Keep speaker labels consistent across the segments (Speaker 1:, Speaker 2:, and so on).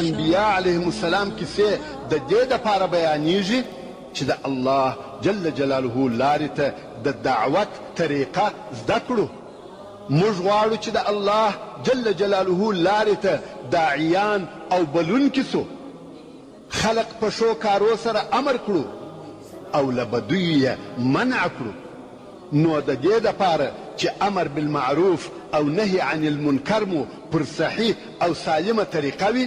Speaker 1: انبیاء علیهم السلام کیسې د دې دپاره بیانیږي چې د الله جل جلاله لارې ته د دعوت طریقه زده کړو. موږ غواړو چې د الله جل جلاله لارې ته داعیان او بلونکي سو، خلق په ښو کارو سره امر کړو او له بدیو یې منع کړو. نو د دې دپاره چې امر بالمعروف او نهي عن المنکر مو پر صحیح او سالمه طریقه وي،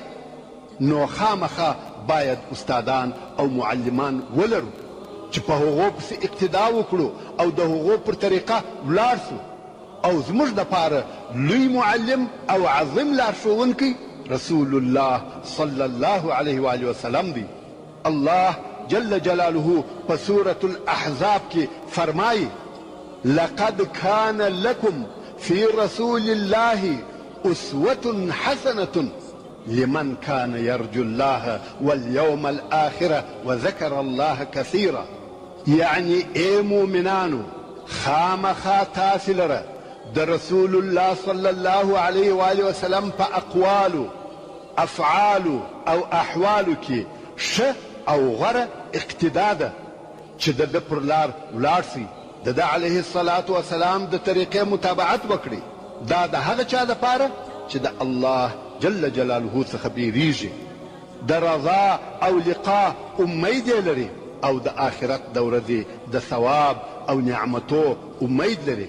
Speaker 1: نو خامخا باید استادان او معلمان ولرو چې په هغو پسې اقتدا وکړو او د هغو پر طریقه ولاړ سو. او زموږ دپاره لوی معلم او عظیم لارښوونکی رسول الله صلی الله علیه و آله وسلم دی. الله جل جلاله په سورة الاحزاب کې فرمایي: لقد كان لكم في رسول الله أسوة حسنة لمن كان يرجو الله واليوم الآخر وذكر الله كثيرا. يعني اي مؤمنانو خامخا تاسې لره د رسول الله صلی الله علیه و آله وسلم په اقوالو افعالو او احوالو کې ښه او غوره اقتدا ده چې د ده پر لار ولاړ سئ، د ده علیه الصلاة والسلام د طریقې متابعت وکړي. دا د هغه چا دپاره چې د الله جل جلاله څخه بیریږي، د رضا او لقا امید یې لري او د آخرت د ورځې د ثواب او نعمتو امید لري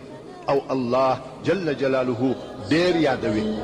Speaker 1: او الله جل جلاله ډېر یادوي.